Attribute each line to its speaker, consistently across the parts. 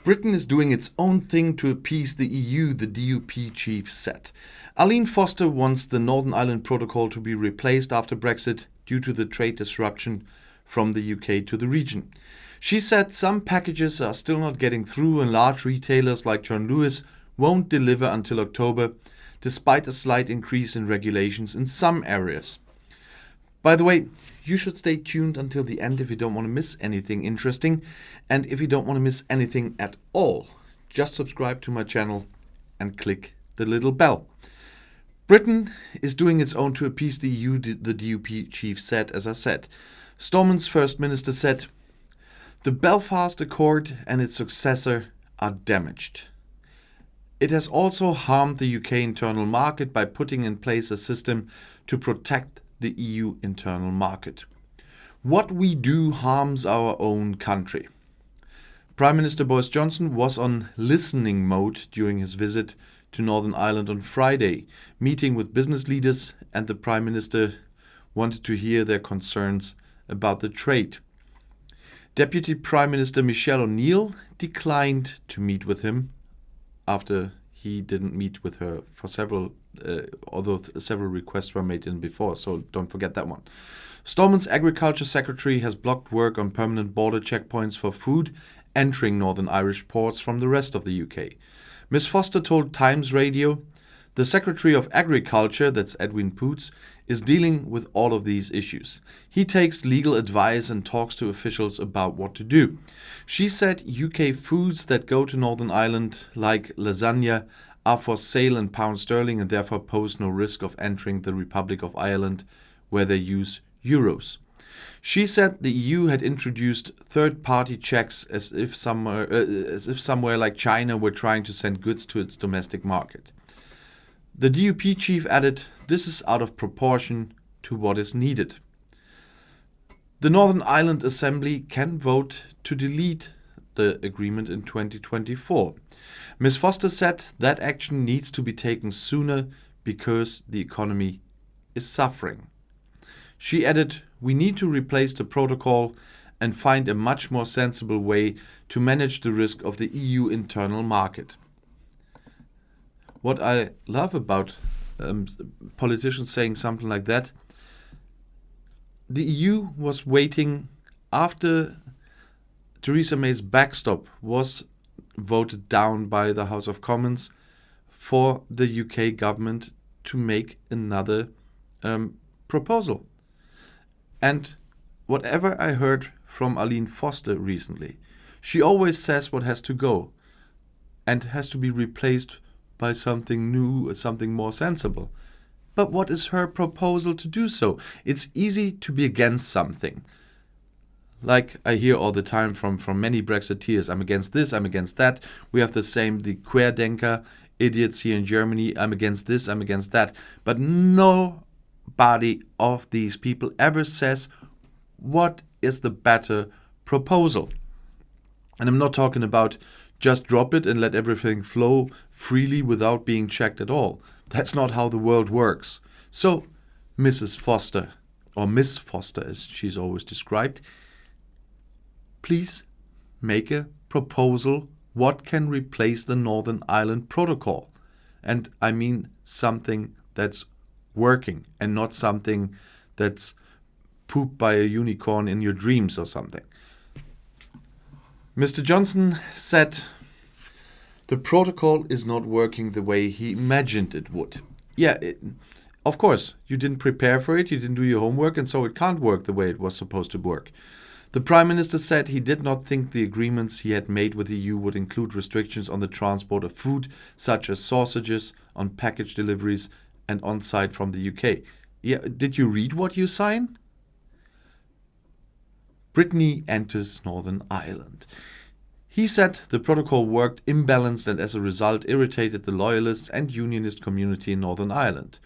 Speaker 1: Britain is doing its own thing to appease the EU, the DUP chief said. Arlene Foster wants the Northern Ireland Protocol to be replaced after Brexit due to the trade disruption from the UK to the region. She said some packages are still not getting through and large retailers like John Lewis won't deliver until October, despite a slight increase in regulations in some areas. By the way, you should stay tuned until the end if you don't want to miss anything interesting. And if you don't want to miss anything at all, just subscribe to my channel and click the little bell. Britain is doing its own to appease the EU, the DUP chief said, as I said. Stormon's First Minister said, "The Belfast Accord and its successor are damaged. It has also harmed the UK internal market by putting in place a system to protect the EU internal market. What we do harms our own country." Prime Minister Boris Johnson was on listening mode during his visit to Northern Ireland on Friday, meeting with business leaders, and the Prime Minister wanted to hear their concerns about the trade. Deputy Prime Minister Michelle O'Neill declined to meet with him after he didn't meet with her for although several requests were made in before, so don't forget that one. Stormon's Agriculture Secretary has blocked work on permanent border checkpoints for food entering Northern Irish ports from the rest of the UK. Ms. Foster told Times Radio, "The Secretary of Agriculture, that's Edwin Poots, is dealing with all of these issues. He takes legal advice and talks to officials about what to do." She said UK foods that go to Northern Ireland, like lasagna, are for sale in pound sterling and therefore pose no risk of entering the Republic of Ireland, where they use euros. She said the EU had introduced third-party checks as if somewhere like China were trying to send goods to its domestic market. The DUP chief added, "This is out of proportion to what is needed." The Northern Ireland Assembly can vote to delete the agreement in 2024. Ms. Foster said that action needs to be taken sooner because the economy is suffering. She added, "We need to replace the protocol and find a much more sensible way to manage the risk of the EU internal market." What I love about politicians saying something like that, the EU was waiting after Theresa May's backstop was voted down by the House of Commons for the UK government to make another proposal. And whatever I heard from Arlene Foster recently, she always says what has to go and has to be replaced by something new, something more sensible. But what is her proposal to do so? It's easy to be against something. Like I hear all the time from many Brexiteers, I'm against this, I'm against that. We have the Querdenker idiots here in Germany, I'm against this, I'm against that. But nobody of these people ever says what is the better proposal. And I'm not talking about just drop it and let everything flow freely without being checked at all. That's not how the world works. So, Mrs. Foster, or Miss Foster as she's always described, please make a proposal what can replace the Northern Ireland Protocol. And I mean something that's working and not something that's pooped by a unicorn in your dreams or something. Mr. Johnson said the protocol is not working the way he imagined it would. Yeah, of course, you didn't prepare for it, you didn't do your homework, and so it can't work the way it was supposed to work. The Prime Minister said he did not think the agreements he had made with the EU would include restrictions on the transport of food, such as sausages, on package deliveries, and on-site from the UK. Yeah, did you read what you signed? Brittany enters Northern Ireland. He said the protocol worked imbalanced and as a result irritated the loyalists and unionist community in Northern Ireland.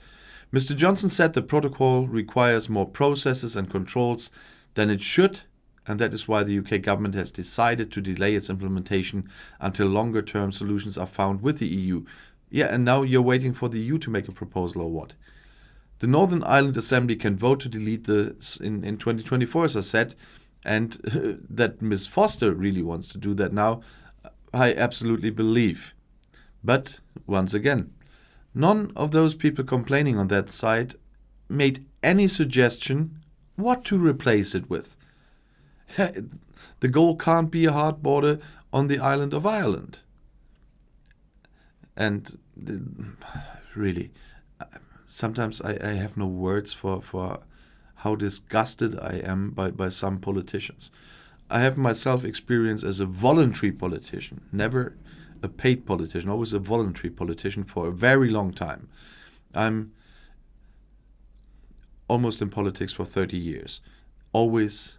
Speaker 1: Mr. Johnson said the protocol requires more processes and controls than it should, and that is why the UK government has decided to delay its implementation until longer-term solutions are found with the EU. Yeah, and now you're waiting for the EU to make a proposal or what? The Northern Ireland Assembly can vote to delete this in 2024, as I said, and that Ms. Foster really wants to do that now. I absolutely believe. But once again, none of those people complaining on that side made any suggestion what to replace it with. The goal can't be a hard border on the island of Ireland. And really, sometimes I have no words for how disgusted I am by some politicians. I have myself experienced as a voluntary politician, never a paid politician, always a voluntary politician for a very long time. I'm almost in politics for 30 years, always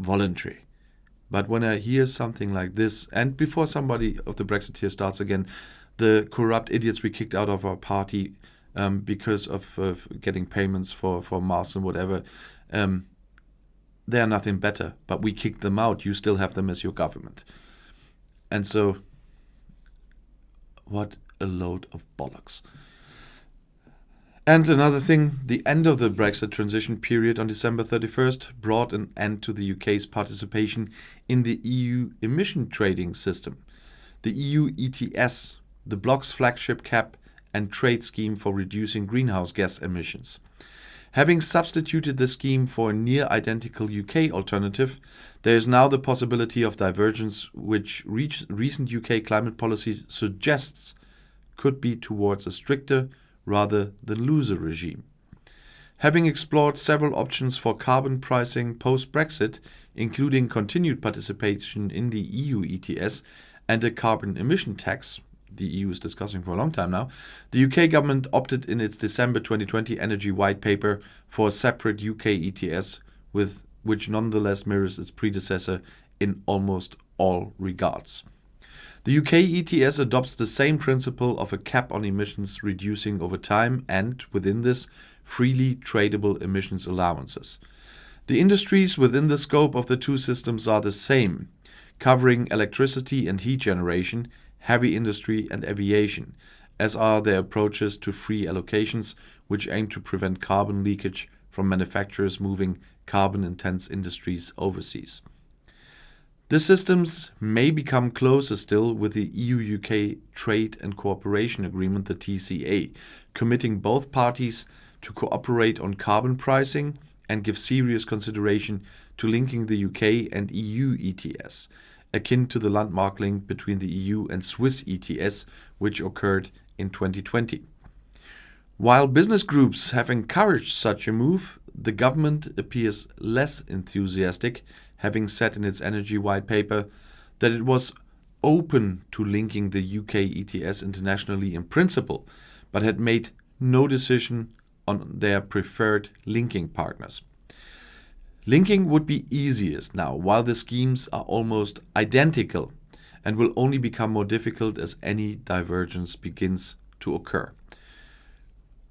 Speaker 1: voluntary. But when I hear something like this, and before somebody of the Brexiteers starts again, the corrupt idiots we kicked out of our party because of getting payments for masks and whatever, they are nothing better. But we kicked them out. You still have them as your government. And so, what a load of bollocks. And another thing, the end of the Brexit transition period on December 31st brought an end to the UK's participation in the EU emission trading system. The EU ETS, the bloc's flagship cap and trade scheme for reducing greenhouse gas emissions. Having substituted the scheme for a near-identical UK alternative, there is now the possibility of divergence which recent UK climate policy suggests could be towards a stricter rather than looser regime. Having explored several options for carbon pricing post-Brexit, including continued participation in the EU ETS and a carbon emission tax, the EU is discussing for a long time now, the UK government opted in its December 2020 Energy White Paper for a separate UK ETS, which nonetheless mirrors its predecessor in almost all regards. The UK ETS adopts the same principle of a cap on emissions reducing over time and, within this, freely tradable emissions allowances. The industries within the scope of the two systems are the same, covering electricity and heat generation, heavy industry and aviation, as are their approaches to free allocations, which aim to prevent carbon leakage from manufacturers moving carbon-intense industries overseas. The systems may become closer still with the EU-UK Trade and Cooperation Agreement, the TCA, committing both parties to cooperate on carbon pricing and give serious consideration to linking the UK and EU ETS, akin to the landmark link between the EU and Swiss ETS, which occurred in 2020. While business groups have encouraged such a move, the government appears less enthusiastic, having said in its Energy White Paper that it was open to linking the UK ETS internationally in principle, but had made no decision on their preferred linking partners. Linking would be easiest now, while the schemes are almost identical and will only become more difficult as any divergence begins to occur.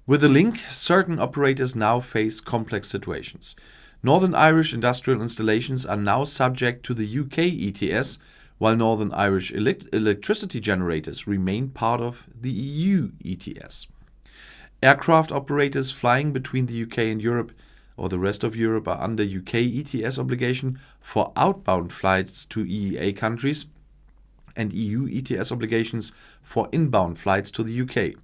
Speaker 1: With a link, certain operators now face complex situations. Northern Irish industrial installations are now subject to the UK ETS, while Northern Irish electricity generators remain part of the EU ETS. Aircraft operators flying between the UK and Europe or the rest of Europe are under UK ETS obligation for outbound flights to EEA countries and EU ETS obligations for inbound flights to the UK.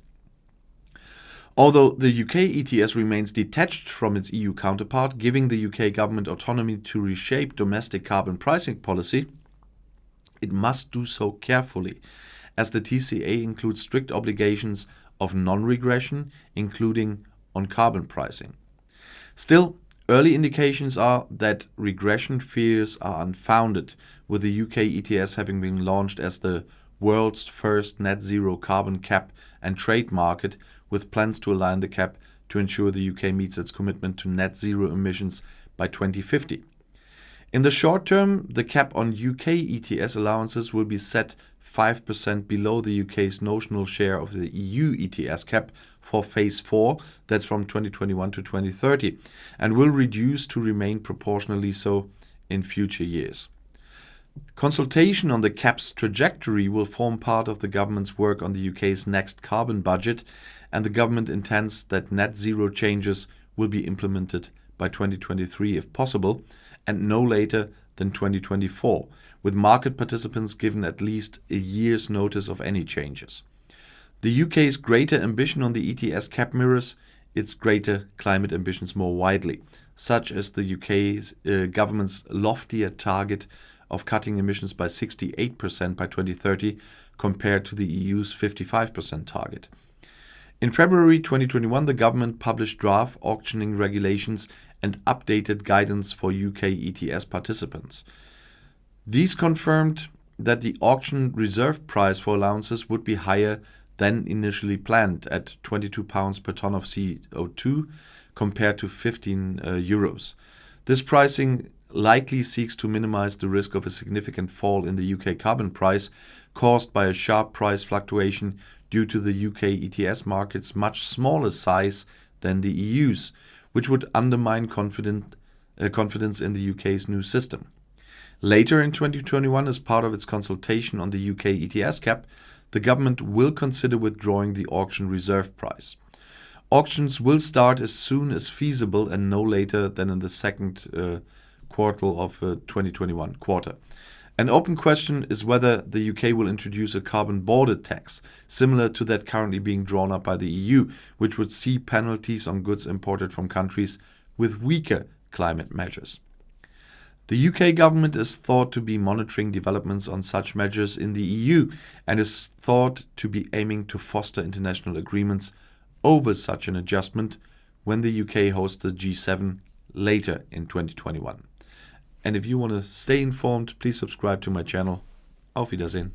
Speaker 1: Although the UK ETS remains detached from its EU counterpart, giving the UK government autonomy to reshape domestic carbon pricing policy, it must do so carefully, as the TCA includes strict obligations of non-regression, including on carbon pricing. Still, early indications are that regression fears are unfounded, with the UK ETS having been launched as the world's first net zero carbon cap and trade market, with plans to align the cap to ensure the UK meets its commitment to net zero emissions by 2050. In the short term, the cap on UK ETS allowances will be set 5% below the UK's notional share of the EU ETS cap for Phase 4, that's from 2021 to 2030, and will reduce to remain proportionally so in future years. Consultation on the cap's trajectory will form part of the government's work on the UK's next carbon budget, and the government intends that net zero changes will be implemented by 2023 if possible, and no later than 2024, with market participants given at least a year's notice of any changes. The UK's greater ambition on the ETS cap mirrors its greater climate ambitions more widely, such as the UK's government's loftier target of cutting emissions by 68% by 2030 compared to the EU's 55% target. In February 2021, the government published draft auctioning regulations and updated guidance for UK ETS participants. These confirmed that the auction reserve price for allowances would be higher than initially planned at £22 per tonne of CO2 compared to 15 euros. This pricing likely seeks to minimize the risk of a significant fall in the UK carbon price caused by a sharp price fluctuation due to the UK ETS market's much smaller size than the EU's, which would undermine confidence in the UK's new system. Later in 2021, as part of its consultation on the UK ETS cap, the government will consider withdrawing the auction reserve price. Auctions will start as soon as feasible and no later than in the second quarter of 2021 quarter. An open question is whether the UK will introduce a carbon border tax, similar to that currently being drawn up by the EU, which would see penalties on goods imported from countries with weaker climate measures. The UK government is thought to be monitoring developments on such measures in the EU and is thought to be aiming to foster international agreements over such an adjustment when the UK hosts the G7 later in 2021. And if you want to stay informed, please subscribe to my channel. Auf Wiedersehen.